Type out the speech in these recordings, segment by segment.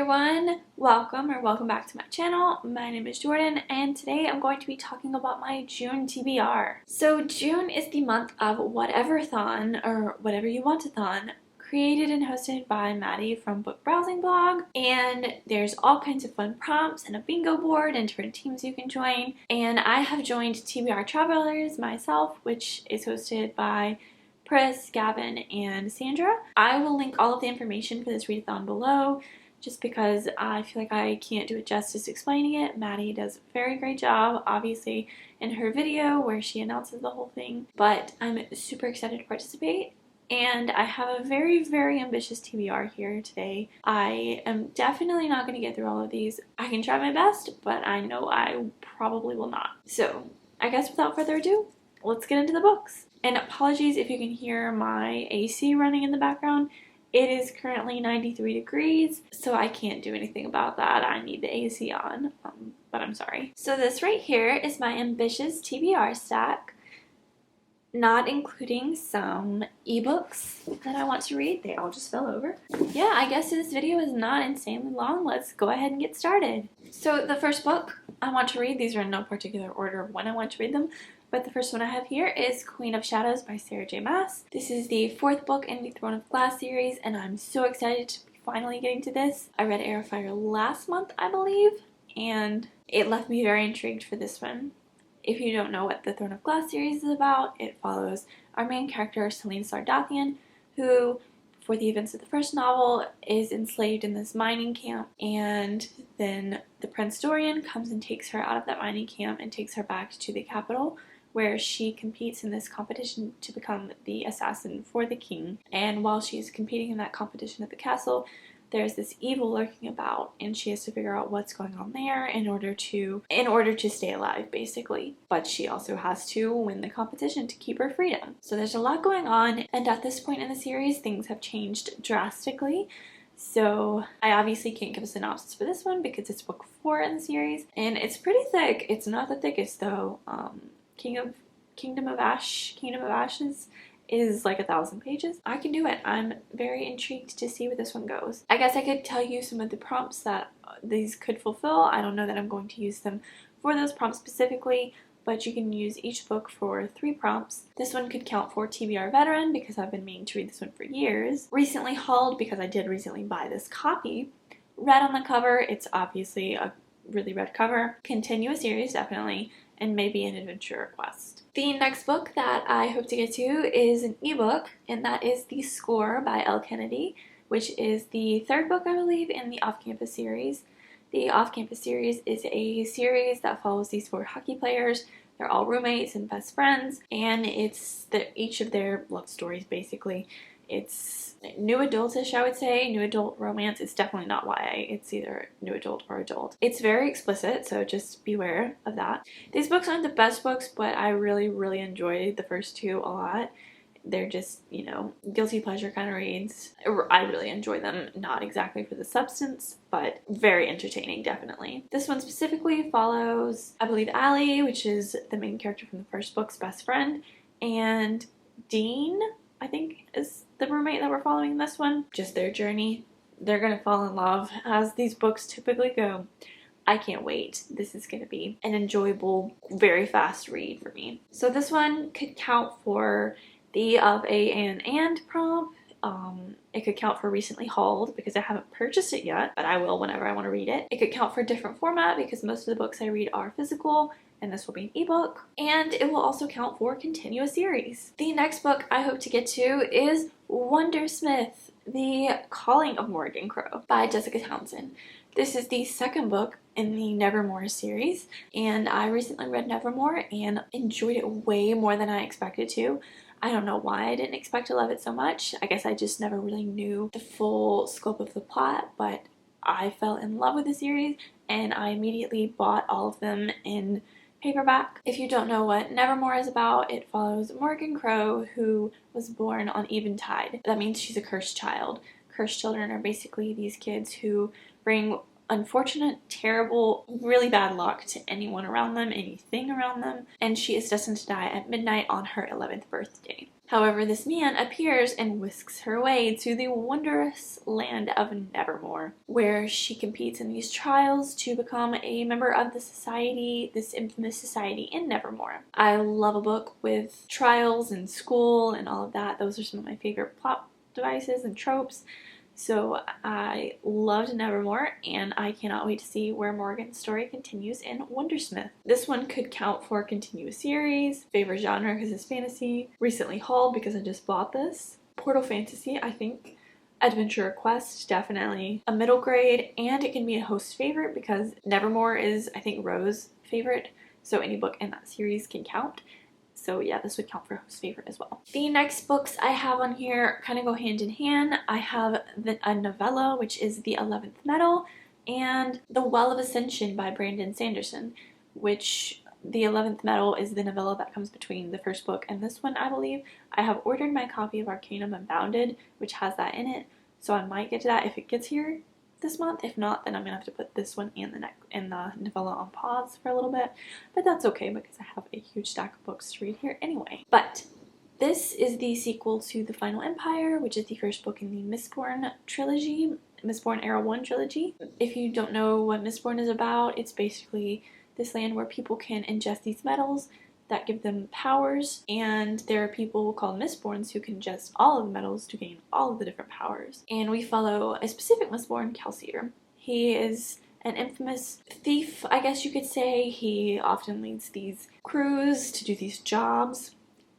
everyone, welcome back to my channel. My name is Jordan and today I'm going to be talking about my June TBR. So June is the month of Whatever-thon, or Whatever You Want-a-thon, created and hosted by Maddie from Book Browsing Blog, and there's all kinds of fun prompts and a bingo board and different teams you can join. And I have joined TBR Travelers myself, which is hosted by Chris, Gavin, and Sandra. I will link all of the information for this readathon below, just because I feel like I can't do it justice explaining it. Maddie does a very great job, obviously, in her video where she announces the whole thing, but I'm super excited to participate. And I have a very, very ambitious TBR here today. I am definitely not going to get through all of these. I can try my best, but I know I probably will not. So I guess without further ado, let's get into the books. And apologies if you can hear my AC running in the background. It is currently 93 degrees, so I can't do anything about that. I need the AC on, but I'm sorry. So this right here is my ambitious TBR stack, not including some ebooks that I want to read. They all just fell over. Yeah, I guess this video is not insanely long. Let's go ahead and get started. So the first book I want to read, these are in no particular order of when I want to read them, but the first one I have here is Queen of Shadows by Sarah J. Maas. This is the fourth book in the Throne of Glass series, and I'm so excited to be finally getting to this. I read Air of Fire last month, I believe, and it left me very intrigued for this one. If you don't know what the Throne of Glass series is about, it follows our main character, Selene Sardathian, who, before the events of the first novel, is enslaved in this mining camp, and then the Prince Dorian comes and takes her out of that mining camp and takes her back to the capital, where she competes in this competition to become the assassin for the king. And while she's competing in that competition at the castle, there's this evil lurking about, and she has to figure out what's going on there in order to stay alive, basically. But she also has to win the competition to keep her freedom. So there's a lot going on, and at this point in the series, things have changed drastically. So I obviously can't give a synopsis for this one because it's book 4 in the series, and it's pretty thick. It's not the thickest though. Kingdom of Ashes is like 1,000 pages. I can do it. I'm very intrigued to see where this one goes. I guess I could tell you some of the prompts that these could fulfill. I don't know that I'm going to use them for those prompts specifically, but you can use each book for 3 prompts. This one could count for TBR Veteran because I've been meaning to read this one for years. Recently hauled because I did recently buy this copy. Red on the cover, it's obviously a really red cover. Continue a series, definitely, and maybe an adventure quest. The next book that I hope to get to is an ebook, and that is The Score by Elle Kennedy, which is the 3rd book, I believe, in the Off-Campus series. The Off-Campus series is a series that follows these 4 hockey players. They're all roommates and best friends, and it's each of their love stories, basically. It's new adultish, I would say. New adult romance. It's definitely not YA. It's either new adult or adult. It's very explicit, so just beware of that. These books aren't the best books, but I really, really enjoyed the first 2 a lot. They're just, you know, guilty pleasure kind of reads. I really enjoy them, not exactly for the substance, but very entertaining, definitely. This one specifically follows, I believe, Allie, which is the main character from the first book's best friend, and Dean, I think, is the roommate that we're following in this one. Just their journey. They're gonna fall in love, as these books typically go. I can't wait. This is gonna be an enjoyable, very fast read for me. So this one could count for the of a and prompt. It could count for recently hauled because I haven't purchased it yet, but I will whenever I want to read it. It could count for different format because most of the books I read are physical, and this will be an ebook. And it will also count for continue a series. The next book I hope to get to is Wondersmith, The Calling of Morgan Crow by Jessica Townsend. This is the 2nd book in the Nevermore series, and I recently read Nevermore and enjoyed it way more than I expected to. I don't know why I didn't expect to love it so much. I guess I just never really knew the full scope of the plot, but I fell in love with the series and I immediately bought all of them in paperback. If you don't know what Nevermore is about, it follows Morgan Crow, who was born on Eventide. That means she's a cursed child. Cursed children are basically these kids who bring unfortunate, terrible, really bad luck to anyone around them, anything around them, and she is destined to die at midnight on her 11th birthday. However, this man appears and whisks her away to the wondrous land of Nevermore, where she competes in these trials to become a member of the society, this infamous society in Nevermore. I love a book with trials and school and all of that. Those are some of my favorite plot devices and tropes. So I loved Nevermore, and I cannot wait to see where Morgan's story continues in Wondersmith. This one could count for continuous series, favorite genre because it's fantasy, recently hauled because I just bought this, Portal Fantasy, I think, Adventure Quest, definitely a middle grade, and it can be a host favorite because Nevermore is, I think, Rose's favorite, so any book in that series can count. So yeah, this would count for host favorite as well. The next books I have on here kind of go hand in hand. I have a novella, which is The 11th Metal, and The Well of Ascension by Brandon Sanderson, which The 11th Metal is the novella that comes between the first book and this one, I believe. I have ordered my copy of Arcanum Unbounded, which has that in it, so I might get to that if it gets here this month. If not, then I'm gonna have to put this one and the novella on pause for a little bit, but that's okay because I have a huge stack of books to read here anyway. But this is the sequel to The Final Empire, which is the first book in the Mistborn trilogy, Mistborn Era 1 trilogy. If you don't know what Mistborn is about, it's basically this land where people can ingest these metals that give them powers, and there are people called Mistborns who can ingest all of the metals to gain all of the different powers. And we follow a specific Mistborn, Kelsier. He is an infamous thief, I guess you could say. He often leads these crews to do these jobs.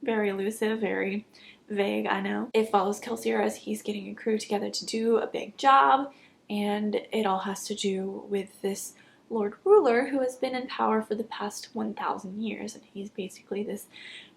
Very elusive, very vague, I know. It follows Kelsier as he's getting a crew together to do a big job, and it all has to do with this Lord Ruler who has been in power for the past 1,000 years, and he's basically this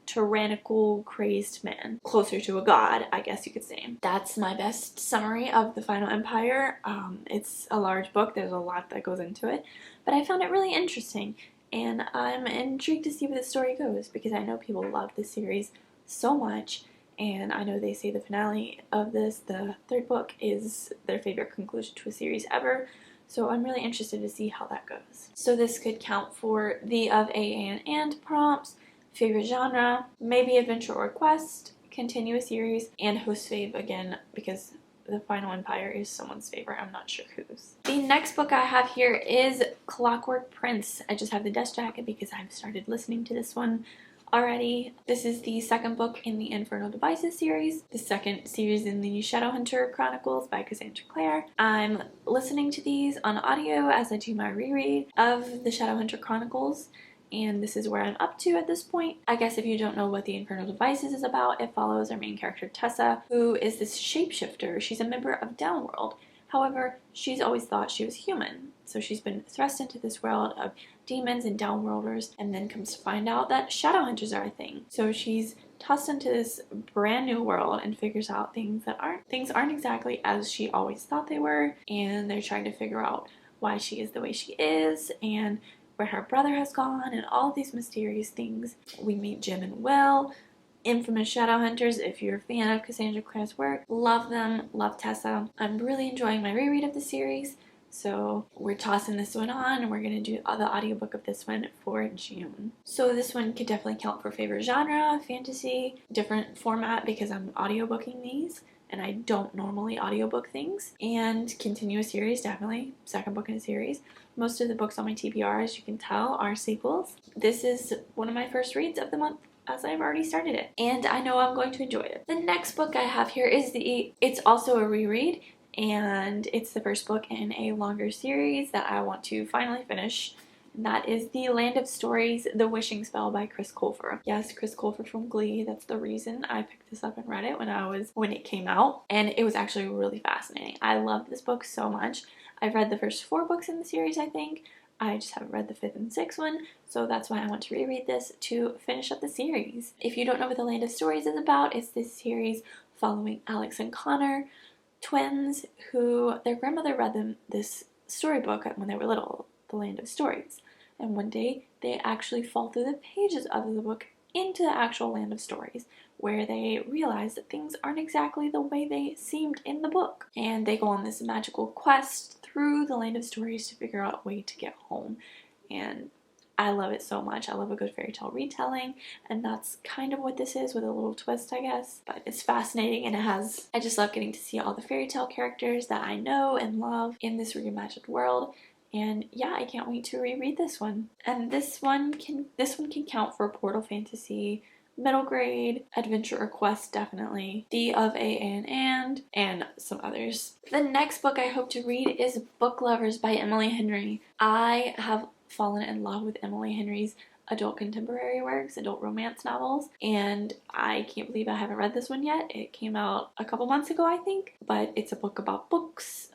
tyrannical, crazed man, closer to a god, I guess you could say. That's my best summary of The Final Empire. It's a large book, there's a lot that goes into it, but I found it really interesting, and I'm intrigued to see where the story goes because I know people love this series so much, and I know they say the finale of this, the third book, is their favorite conclusion to a series ever. So I'm really interested to see how that goes. So this could count for the of, a, and prompts, favorite genre, maybe adventure or quest, continue a series, and host fave again because The Final Empire is someone's favorite. I'm not sure whose. The next book I have here is Clockwork Prince. I just have the desk jacket because I've started listening to this one already. This is the second book in the Infernal Devices series, the second series in the Shadowhunter Chronicles by Cassandra Clare. I'm listening to these on audio as I do my reread of the Shadowhunter Chronicles, and this is where I'm up to at this point. I guess if you don't know what the Infernal Devices is about, it follows our main character Tessa, who is this shapeshifter. She's a member of Downworld. However, she's always thought she was human, so she's been thrust into this world of demons and downworlders, and then comes to find out that shadowhunters are a thing. So she's tossed into this brand new world and figures out things aren't exactly as she always thought they were, and they're trying to figure out why she is the way she is and where her brother has gone and all these mysterious things. We meet Jim and Will, infamous Shadowhunters. If you're a fan of Cassandra Clare's work, love them, love Tessa. I'm really enjoying my reread of the series, so we're tossing this one on, and we're going to do the audiobook of this one for June. So this one could definitely count for favorite genre, fantasy, different format because I'm audiobooking these, and I don't normally audiobook things, and continue a series, definitely, second book in a series. Most of the books on my TBR, as you can tell, are sequels. This is one of my first reads of the month, as I've already started it, and I know I'm going to enjoy it. The next book I have here is it's also a reread, and it's the first book in a longer series that I want to finally finish, and that is The Land of Stories, The Wishing Spell by Chris Colfer. Yes, Chris Colfer from Glee. That's the reason I picked this up and read it when it came out, and it was actually really fascinating. I love this book so much. I've read the first 4 books in the series, I think. I just haven't read the 5th and 6th one, so that's why I want to reread this to finish up the series. If you don't know what The Land of Stories is about, it's this series following Alex and Connor, twins who their grandmother read them this storybook when they were little, The Land of Stories. And one day they actually fall through the pages of the book into the actual Land of Stories, where they realize that things aren't exactly the way they seemed in the book. And they go on this magical quest through the Land of Stories to figure out a way to get home. And I love it so much. I love a good fairy tale retelling, and that's kind of what this is with a little twist, I guess. But it's fascinating, and I just love getting to see all the fairy tale characters that I know and love in this reimagined world. And yeah, I can't wait to reread this one. And this one can count for Portal Fantasy, middle grade, adventure or quest definitely, The of A and some others. The next book I hope to read is Book Lovers by Emily Henry. I have fallen in love with Emily Henry's adult contemporary works, adult romance novels, and I can't believe I haven't read this one yet. It came out a couple months ago, I think, but it's a book about books,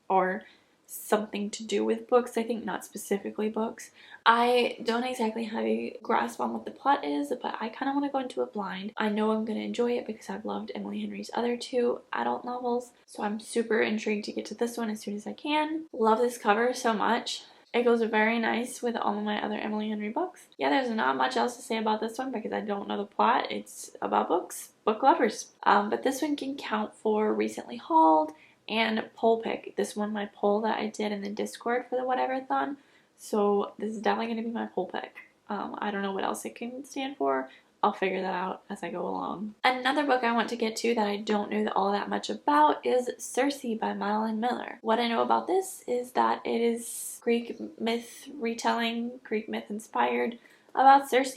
or something to do with books, I think, not specifically books. I don't exactly have a grasp on what the plot is, but I kind of want to go into it blind. I know I'm going to enjoy it because I've loved Emily Henry's other two adult novels, so I'm super intrigued to get to this one as soon as I can. Love this cover so much. It goes very nice with all of my other Emily Henry books. Yeah, there's not much else to say about this one because I don't know the plot. It's about books, book lovers. But this one can count for recently hauled and poll pick. This one, my poll that I did in the Discord for the Whatever-thon. So this is definitely going to be my poll pick. I don't know what else it can stand for. I'll figure that out as I go along. Another book I want to get to that I don't know all that much about is Circe by Madeline Miller. What I know about this is that it is Greek myth retelling, Greek myth inspired about Circe.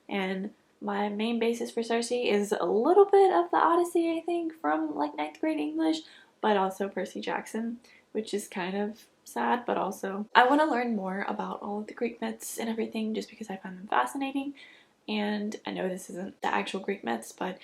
And my main basis for Circe is a little bit of the Odyssey, I think, from like 9th grade English, but also Percy Jackson, which is kind of sad, but also I want to learn more about all of the Greek myths and everything just because I find them fascinating. And I know this isn't the actual Greek myths, but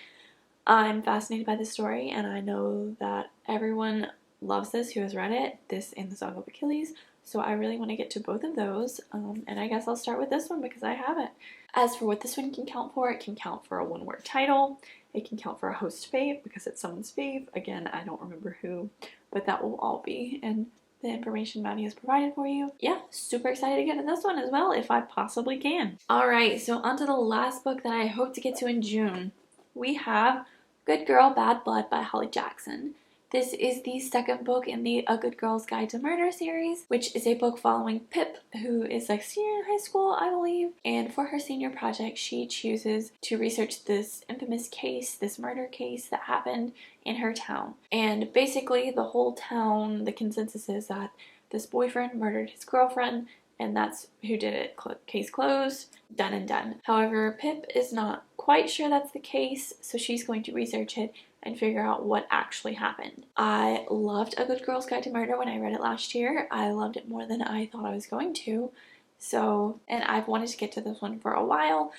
I'm fascinated by the story, and I know that everyone loves this who has read it, this and the Song of Achilles, so I really want to get to both of those, and I guess I'll start with this one because I have it. As for what this one can count for, it can count for a one-word title, it can count for a host fave because it's someone's fave. Again, I don't remember who, but that will all be in the information Maddie has provided for you. Yeah, super excited to get to this one as well if I possibly can. Alright, so on to the last book that I hope to get to in June. We have Good Girl, Bad Blood by Holly Jackson. This is the second book in the A Good Girl's Guide to Murder series, which is a book following Pip, who is like senior in high school, I believe. And for her senior project, she chooses to research this infamous case, this murder case that happened in her town. And basically the whole town, the consensus is that this boyfriend murdered his girlfriend, and that's who did it. Case closed, done and done. However, Pip is not quite sure that's the case, so she's going to research it and figure out what actually happened. I loved A Good Girl's Guide to Murder when I read it last year. I loved it more than I thought I was going to. So, and I've wanted to get to this one for a while.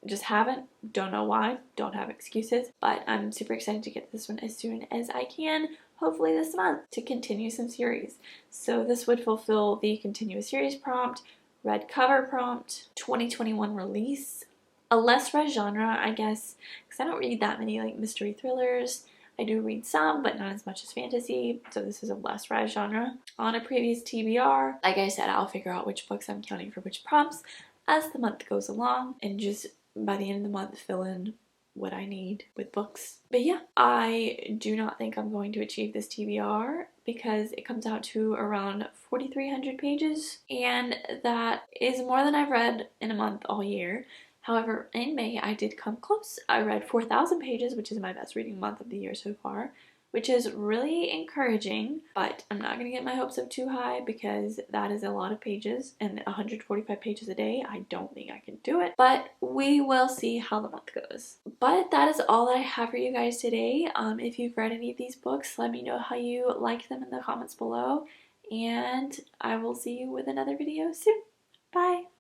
Just haven't. Don't know why. Don't have excuses. But I'm super excited to get this one as soon as I can. Hopefully this month to continue some series. So this would fulfill the continuous series prompt, red cover prompt, 2021 release. A less read genre, I guess, because I don't read that many like mystery thrillers. I do read some, but not as much as fantasy, so this is a less read genre. On a previous TBR, like I said, I'll figure out which books I'm counting for which prompts as the month goes along, and just by the end of the month fill in what I need with books. But yeah, I do not think I'm going to achieve this TBR because it comes out to around 4,300 pages, and that is more than I've read in a month all year. However, in May, I did come close. I read 4,000 pages, which is my best reading month of the year so far, which is really encouraging, but I'm not going to get my hopes up too high because that is a lot of pages, and 145 pages a day, I don't think I can do it, but we will see how the month goes. But that is all that I have for you guys today. If you've read any of these books, let me know how you liked them in the comments below, and I will see you with another video soon. Bye!